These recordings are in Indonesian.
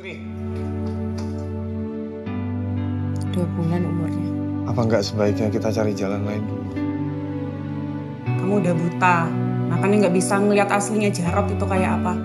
Sri, 2 bulan umurnya. apa nggak sebaiknya kita cari jalan lain dulu? Kamu udah buta, makanya nggak bisa ngelihat aslinya Jarot itu kayak apa.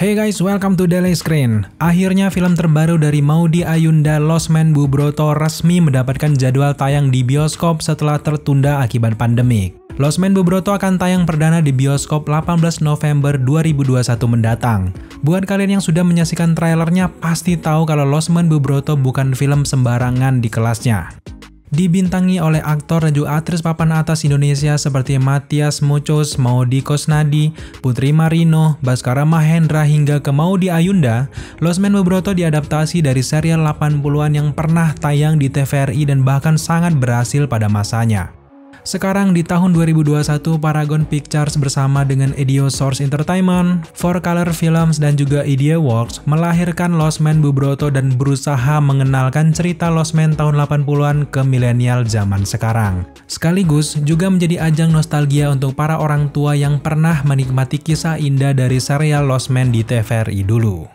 Hey guys, welcome to Daily Screen. Akhirnya film terbaru dari Maudy Ayunda, Losmen Bubroto resmi mendapatkan jadwal tayang di bioskop setelah tertunda akibat pandemik. Losmen Bubroto akan tayang perdana di bioskop 18 November 2021 mendatang. Buat kalian yang sudah menyaksikan trailernya pasti tahu kalau Losmen Bubroto bukan film sembarangan di kelasnya. Dibintangi oleh aktor dan juga aktris papan atas Indonesia seperti Matias Muchos, Maudy Kosnadi, Putri Marino, Baskara Mahendra hingga ke Maudy Ayunda, Losmen Bubroto diadaptasi dari serial 80-an yang pernah tayang di TVRI dan bahkan sangat berhasil pada masanya. Sekarang di tahun 2021, Paragon Pictures bersama dengan Idiosource Entertainment, 4Color Films dan juga Ideaworks melahirkan Losmen Bubroto dan berusaha mengenalkan cerita Losmen tahun 80-an ke milenial zaman sekarang. Sekaligus juga menjadi ajang nostalgia untuk para orang tua yang pernah menikmati kisah indah dari serial Losmen di TVRI dulu.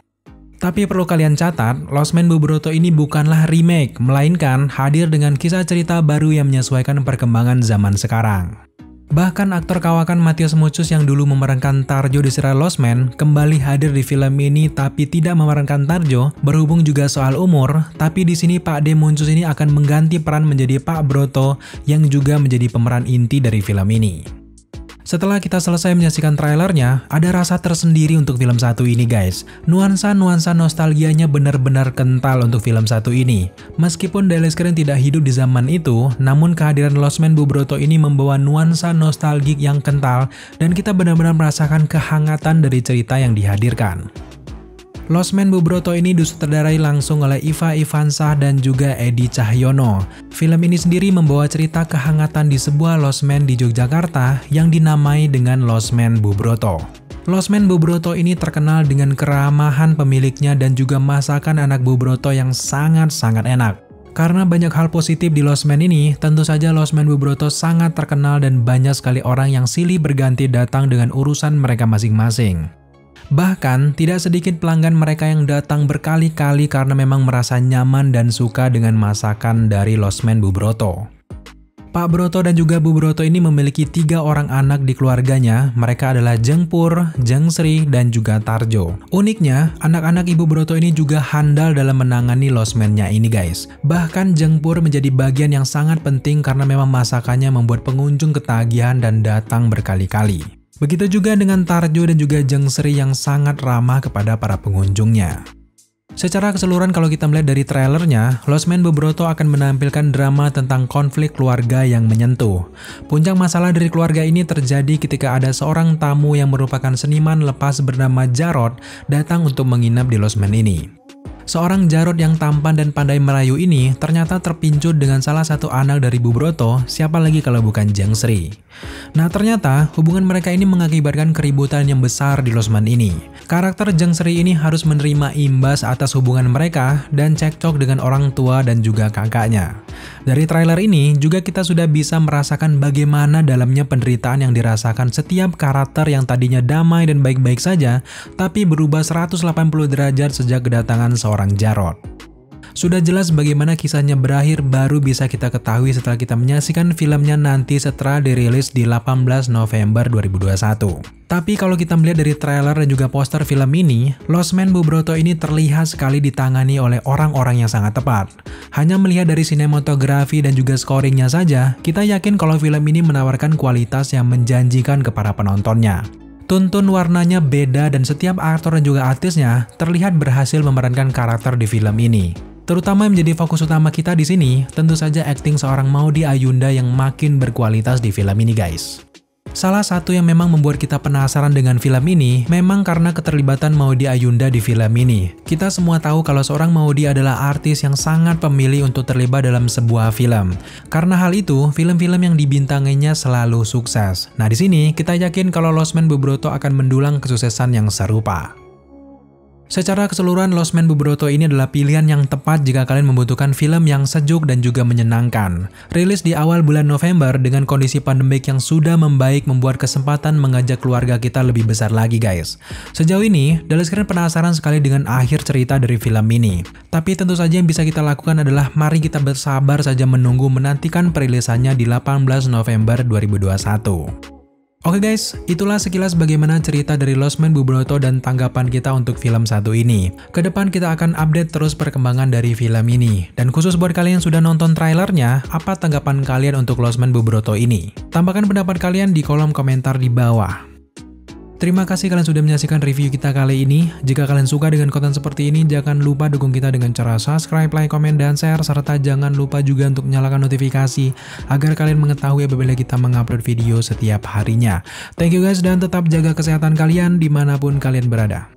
Tapi perlu kalian catat, Losmen Bubroto ini bukanlah remake, melainkan hadir dengan kisah cerita baru yang menyesuaikan perkembangan zaman sekarang. Bahkan aktor kawakan Matias Muchos yang dulu memerankan Tarjo di serial Losmen kembali hadir di film ini tapi tidak memerankan Tarjo, berhubung juga soal umur, tapi di sini Pak D Muncus ini akan mengganti peran menjadi Pak Broto yang juga menjadi pemeran inti dari film ini. Setelah kita selesai menyaksikan trailernya, ada rasa tersendiri untuk film satu ini guys. Nuansa-nuansa nostalgianya benar-benar kental untuk film satu ini. Meskipun Daily Screen tidak hidup di zaman itu, namun kehadiran Losmen Bubroto ini membawa nuansa nostalgik yang kental dan kita benar-benar merasakan kehangatan dari cerita yang dihadirkan. Losmen Bubroto ini disutradarai langsung oleh Iva Ivansah dan juga Edi Cahyono. Film ini sendiri membawa cerita kehangatan di sebuah losmen di Yogyakarta yang dinamai dengan Losmen Bubroto. Losmen Bubroto ini terkenal dengan keramahan pemiliknya dan juga masakan anak Bubroto yang sangat-sangat enak. Karena banyak hal positif di Losmen ini, tentu saja Losmen Bubroto sangat terkenal dan banyak sekali orang yang silih berganti datang dengan urusan mereka masing-masing. Bahkan, tidak sedikit pelanggan mereka yang datang berkali-kali karena memang merasa nyaman dan suka dengan masakan dari Losmen Bubroto. Pak Broto dan juga Bu Broto ini memiliki 3 orang anak di keluarganya. Mereka adalah Jengpur, Jengsri, dan juga Tarjo. Uniknya, anak-anak Ibu Broto ini juga handal dalam menangani losmennya ini guys. Bahkan Jengpur menjadi bagian yang sangat penting karena memang masakannya membuat pengunjung ketagihan dan datang berkali-kali. Begitu juga dengan Tarjo dan juga Jengsri yang sangat ramah kepada para pengunjungnya. Secara keseluruhan kalau kita melihat dari trailernya, Losmen Bubroto akan menampilkan drama tentang konflik keluarga yang menyentuh. Puncak masalah dari keluarga ini terjadi ketika ada seorang tamu yang merupakan seniman lepas bernama Jarot datang untuk menginap di losmen ini. Seorang Jarot yang tampan dan pandai merayu ini ternyata terpincut dengan salah satu anak dari Bubroto, siapa lagi kalau bukan Jengsri. Nah ternyata hubungan mereka ini mengakibatkan keributan yang besar di losmen ini. Karakter Jengsri ini harus menerima imbas atas hubungan mereka dan cekcok dengan orang tua dan juga kakaknya. Dari trailer ini juga kita sudah bisa merasakan bagaimana dalamnya penderitaan yang dirasakan setiap karakter yang tadinya damai dan baik-baik saja, tapi berubah 180 derajat sejak kedatangan seorang Jarot. Sudah jelas bagaimana kisahnya berakhir baru bisa kita ketahui setelah kita menyaksikan filmnya nanti setelah dirilis di 18 November 2021. Tapi kalau kita melihat dari trailer dan juga poster film ini, Losmen Bubroto ini terlihat sekali ditangani oleh orang-orang yang sangat tepat. Hanya melihat dari sinematografi dan juga scoringnya saja, kita yakin kalau film ini menawarkan kualitas yang menjanjikan kepada penontonnya. Tuntun warnanya beda dan setiap aktor dan juga artisnya terlihat berhasil memerankan karakter di film ini. Terutama yang menjadi fokus utama kita di sini, tentu saja akting seorang Maudy Ayunda yang makin berkualitas di film ini guys. Salah satu yang memang membuat kita penasaran dengan film ini, memang karena keterlibatan Maudy Ayunda di film ini. Kita semua tahu kalau seorang Maudy adalah artis yang sangat pemilih untuk terlibat dalam sebuah film. Karena hal itu, film-film yang dibintanginya selalu sukses. Nah di sini, kita yakin kalau Losmen Bubroto akan mendulang kesuksesan yang serupa. Secara keseluruhan, Losmen Bubroto ini adalah pilihan yang tepat jika kalian membutuhkan film yang sejuk dan juga menyenangkan. Rilis di awal bulan November dengan kondisi pandemik yang sudah membaik membuat kesempatan mengajak keluarga kita lebih besar lagi guys. Sejauh ini, Daily Screen penasaran sekali dengan akhir cerita dari film ini. Tapi tentu saja yang bisa kita lakukan adalah mari kita bersabar saja menantikan perilisannya di 18 November 2021. Oke guys, itulah sekilas bagaimana cerita dari Losmen Bubroto dan tanggapan kita untuk film satu ini. Kedepan kita akan update terus perkembangan dari film ini. Dan khusus buat kalian yang sudah nonton trailernya, apa tanggapan kalian untuk Losmen Bubroto ini? Tambahkan pendapat kalian di kolom komentar di bawah. Terima kasih kalian sudah menyaksikan review kita kali ini. Jika kalian suka dengan konten seperti ini, jangan lupa dukung kita dengan cara subscribe, like, komen, dan share. Serta jangan lupa juga untuk nyalakan notifikasi agar kalian mengetahui apabila kita mengupload video setiap harinya. Thank you guys dan tetap jaga kesehatan kalian dimanapun kalian berada.